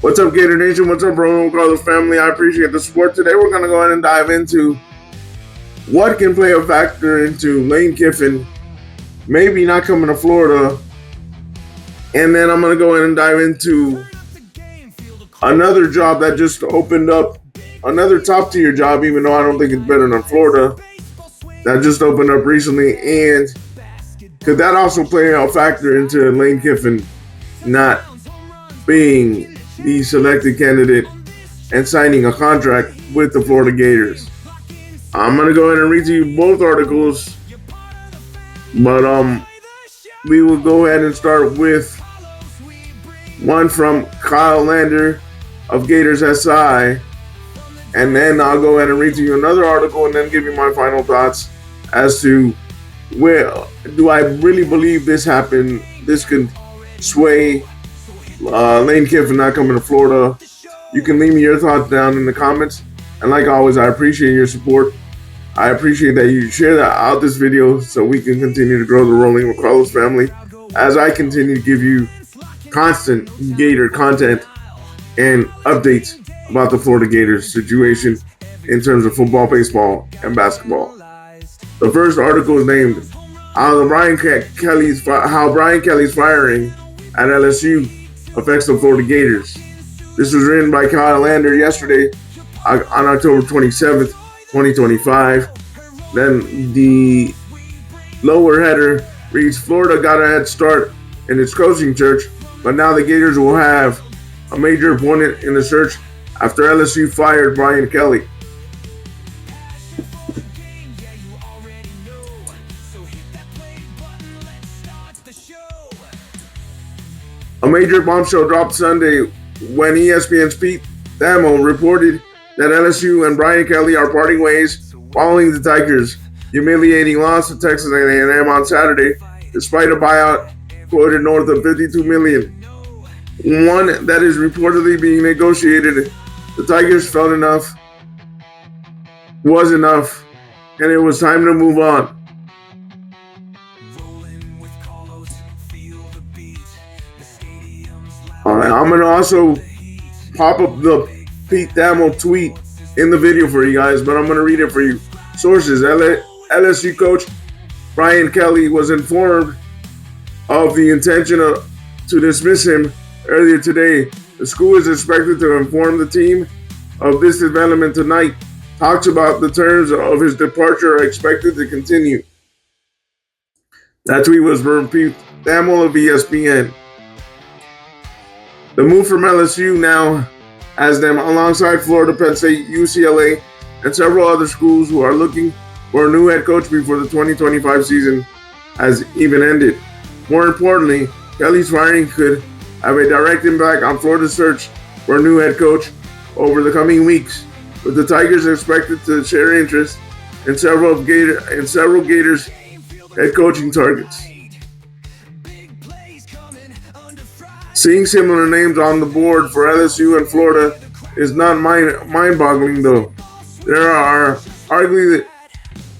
What's up, Gator Nation? What's up, RollinwithCarlos family? I appreciate the support. Today, we're going to go ahead and dive into what can play a factor into Lane Kiffin maybe not coming to Florida. And then I'm going to go ahead and dive into another job that just opened up, another top-tier job, even though I don't think it's better than Florida, that just opened up recently. And could that also play a factor into Lane Kiffin not being the selected candidate and signing a contract with the Florida Gators? I'm going to go ahead and read to you both articles, but we will go ahead and start with one from Kyle Lander of Gators SI, and then I'll go ahead and read to you another article and then give you my final thoughts as to where do I really believe this happened, this could sway Lane Kiffin not coming to Florida. You can leave me your thoughts down in the comments. And like always, I appreciate your support. I appreciate that you share that out this video so we can continue to grow the Rolling with Carlos family as I continue to give you constant Gator content and updates about the Florida Gators situation in terms of football, baseball, and basketball. The first article is named How Brian Kelly's firing at LSU affects the Florida Gators. This was written by Kyle Lander yesterday on October 27th, 2025. Then the lower header reads, Florida got a head start in its coaching search, but now the Gators will have a major opponent in the search after LSU fired Brian Kelly. A major bombshell dropped Sunday when ESPN's Pete Thamel reported that LSU and Brian Kelly are parting ways following the Tigers' humiliating loss to Texas A&M on Saturday, despite a buyout quoted north of $52 million. One that is reportedly being negotiated. The Tigers felt enough was enough, and it was time to move on. I'm going to also pop up the Pete Thamel tweet in the video for you guys, but I'm going to read it for you. Sources: LSU coach Brian Kelly was informed of the intention to dismiss him earlier today. The school is expected to inform the team of this development tonight. Talks about the terms of his departure are expected to continue. That tweet was from Pete Thamel of ESPN. The move from LSU now has them alongside Florida, Penn State, UCLA, and several other schools who are looking for a new head coach before the 2025 season has even ended. More importantly, Kelly's firing could have a direct impact on Florida's search for a new head coach over the coming weeks, with the Tigers expected to share interest in several Gators head coaching targets. Seeing similar names on the board for LSU and Florida is not mind-boggling, though. There are arguably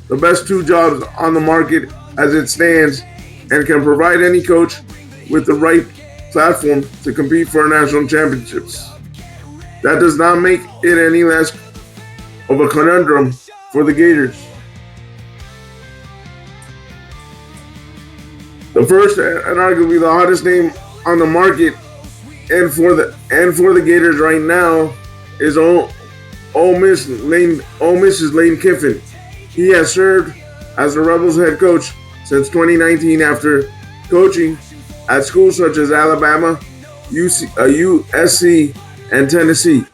the best two jobs on the market as it stands and can provide any coach with the right platform to compete for national championships. That does not make it any less of a conundrum for the Gators. The first and arguably the hottest name on the market and for the Gators right now is Ole Miss's Lane Kiffin. He has served as the Rebels head coach since 2019 after coaching at schools such as Alabama, USC, and Tennessee.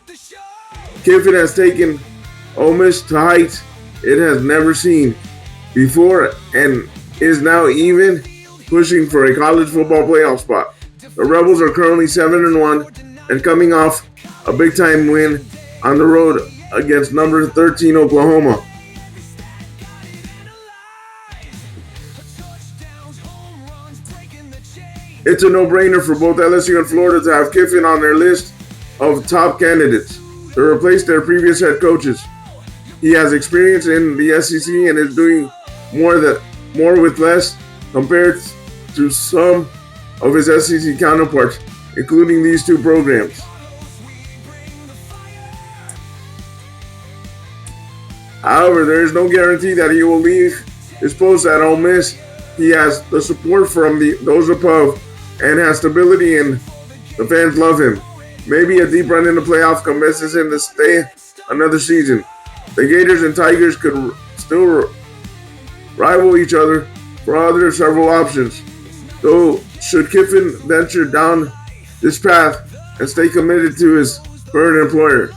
Kiffin has taken Ole Miss to heights it has never seen before and is now even pushing for a college football playoff spot. The Rebels are currently 7-1 and coming off a big-time win on the road against number 13 Oklahoma. It's a no-brainer for both LSU and Florida to have Kiffin on their list of top candidates to replace their previous head coaches. He has experience in the SEC and is doing more with less compared to some of his SEC counterparts, including these two programs. However, there is no guarantee that he will leave his post at Ole Miss. He has the support from those above and has stability, and the fans love him. Maybe a deep run in the playoffs convinces him to stay another season. The Gators and Tigers could still rival each other for other several options. Though, should Kiffin venture down this path and stay committed to his current employer?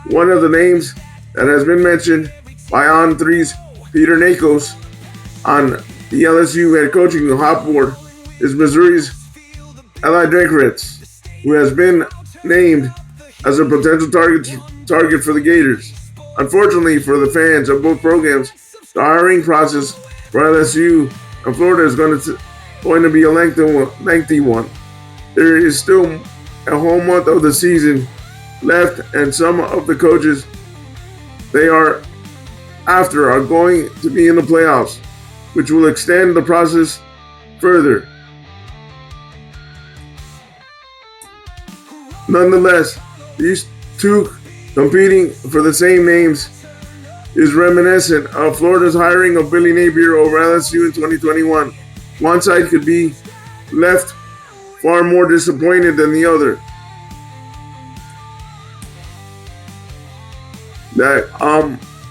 One of the names that has been mentioned by On3's Peter Nakos on the LSU head coaching hot board is Missouri's Eli Drinkwitz, who has been named as a potential target for the Gators. Unfortunately for the fans of both programs, the hiring process for LSU and Florida is going to be a lengthy one. There is still a whole month of the season left, and some of the coaches they are after are going to be in the playoffs, which will extend the process further. Nonetheless, these two competing for the same names is reminiscent of Florida's hiring of Billy Napier over LSU in 2021. One side could be left far more disappointed than the other. That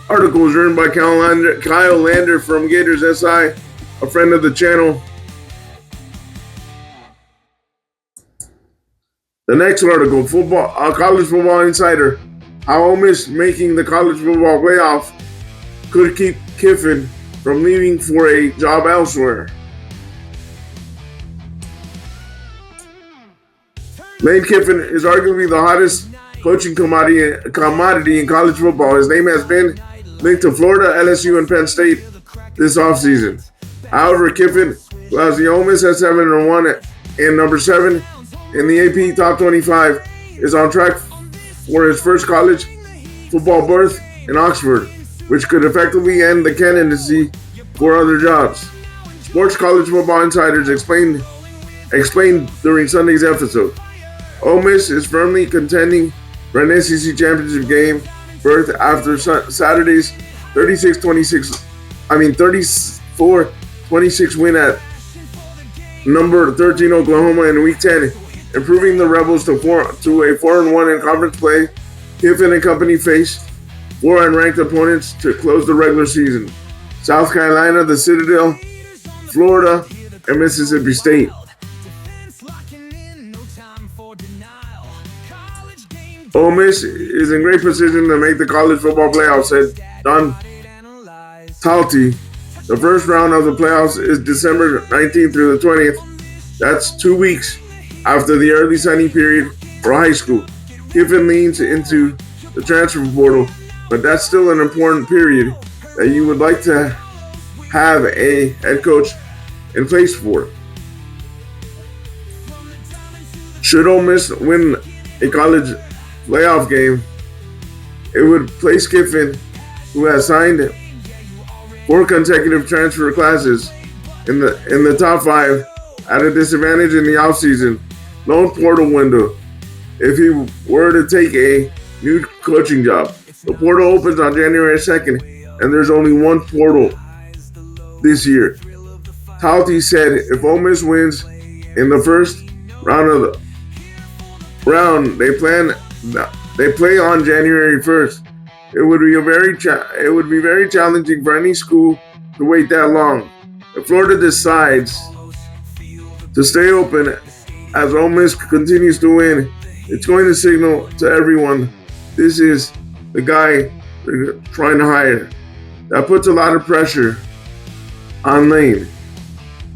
article was written by Kyle Lander from Gators SI, a friend of the channel. The next article, College Football Insider, how Ole Miss making the college football playoff could keep Kiffin from leaving for a job elsewhere. Lane Kiffin is arguably the hottest coaching commodity in college football. His name has been linked to Florida, LSU, and Penn State this offseason. However, Kiffin, who has the Ole Miss at 7-1 and number 7 in the AP Top 25, is on track for his first college football berth in Oxford, which could effectively end the candidacy for other jobs. Sports College Football Insiders explained during Sunday's episode. Ole Miss is firmly contending for an SEC championship game berth after Saturday's 34-26 win at number 13 Oklahoma in Week 10, improving the Rebels to a 4-1 in conference play. Kiffin and company faced 4 unranked opponents to close the regular season: South Carolina, the Citadel, Florida, and Mississippi State. Ole Miss is in great position to make the college football playoffs, said Don Talty. The first round of the playoffs is December 19th through the 20th. That's 2 weeks after the early signing period for high school. Kiffin leans into the transfer portal, but that's still an important period that you would like to have a head coach in place for. Should Ole Miss win a college playoff game, it would place Kiffin, who has signed 4 consecutive transfer classes in the top 5, at a disadvantage in the offseason loan portal window if he were to take a new coaching job. The portal opens on January 2nd, and there's only one portal this year. Talty said if Ole Miss wins in the first round they play on January 1st. It would be very challenging for any school to wait that long. If Florida decides to stay open as Ole Miss continues to win, it's going to signal to everyone this is the guy they're trying to hire. That puts a lot of pressure on Lane.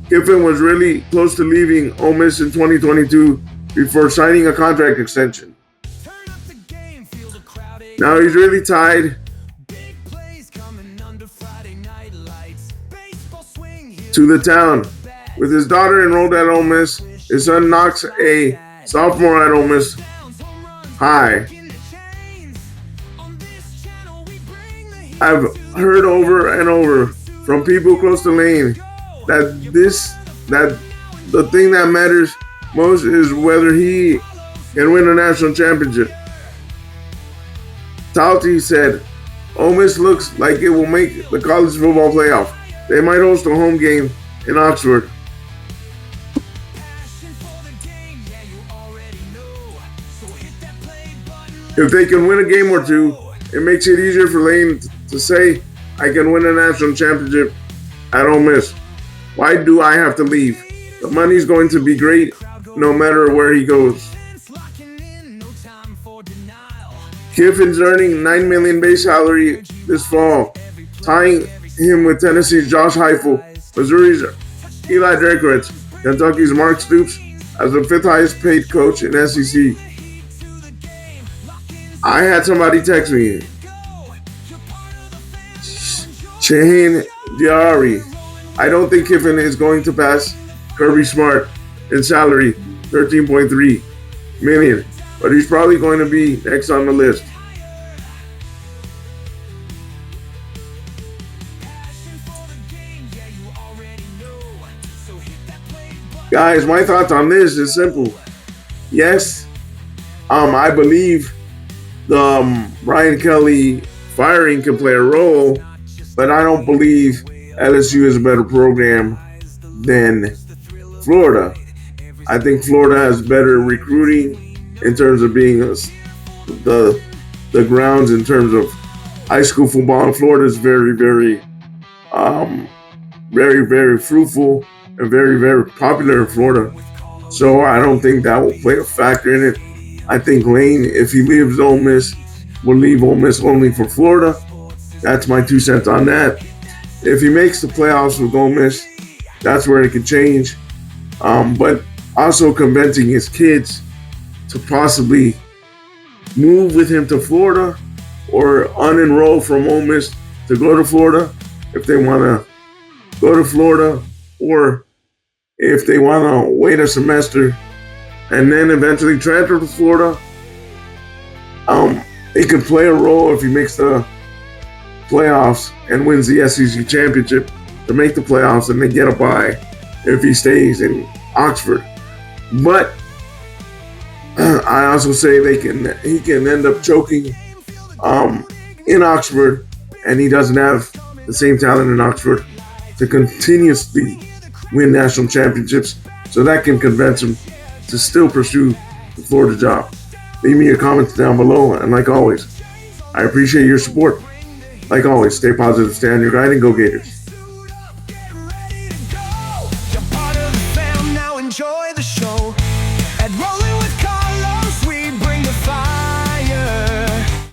Kiffin was really close to leaving Ole Miss in 2022 before signing a contract extension. Now he's really tied to the town. With his daughter enrolled at Ole Miss, his son Knox, a sophomore at Ole Miss High. I've heard over and over from people close to Lane that the thing that matters most is whether he can win a national championship. Talty said Ole Miss looks like it will make the college football playoff. They might host a home game in Oxford. If they can win a game or two, it makes it easier for Lane to say, I can win a national championship at Ole Miss. Why do I have to leave? The money's going to be great no matter where he goes. Kiffin's earning $9 million base salary this fall, tying him with Tennessee's Josh Heupel, Missouri's Eli Drakowitz, Kentucky's Mark Stoops as the fifth highest paid coach in SEC. I had somebody text me, Shaheen Diari. I don't think Kiffin is going to pass Kirby Smart in salary, $13.3 million, but he's probably going to be next on the list. Guys, my thoughts on this is simple. Yes, I believe the Brian Kelly firing can play a role, but I don't believe LSU is a better program than Florida. I think Florida has better recruiting in terms of being the grounds in terms of high school football. And Florida is very, very, very fruitful and very, very popular in Florida. So I don't think that will play a factor in it. I think Lane, if he leaves Ole Miss, will leave Ole Miss only for Florida. That's my 2 cents on that. If he makes the playoffs with Ole Miss, that's where it can change. But also convincing his kids to possibly move with him to Florida or unenroll from Ole Miss to go to Florida if they want to go to Florida, or if they want to wait a semester and then eventually transfer to Florida. It could play a role if he makes the playoffs and wins the SEC championship to make the playoffs and then get a bye if he stays in Oxford. But I also say he can end up choking in Oxford, and he doesn't have the same talent in Oxford to continuously win national championships. So that can convince him to still pursue the Florida job. Leave me your comments down below, and like always, I appreciate your support. Like always, stay positive, stay on your grind, and go Gators.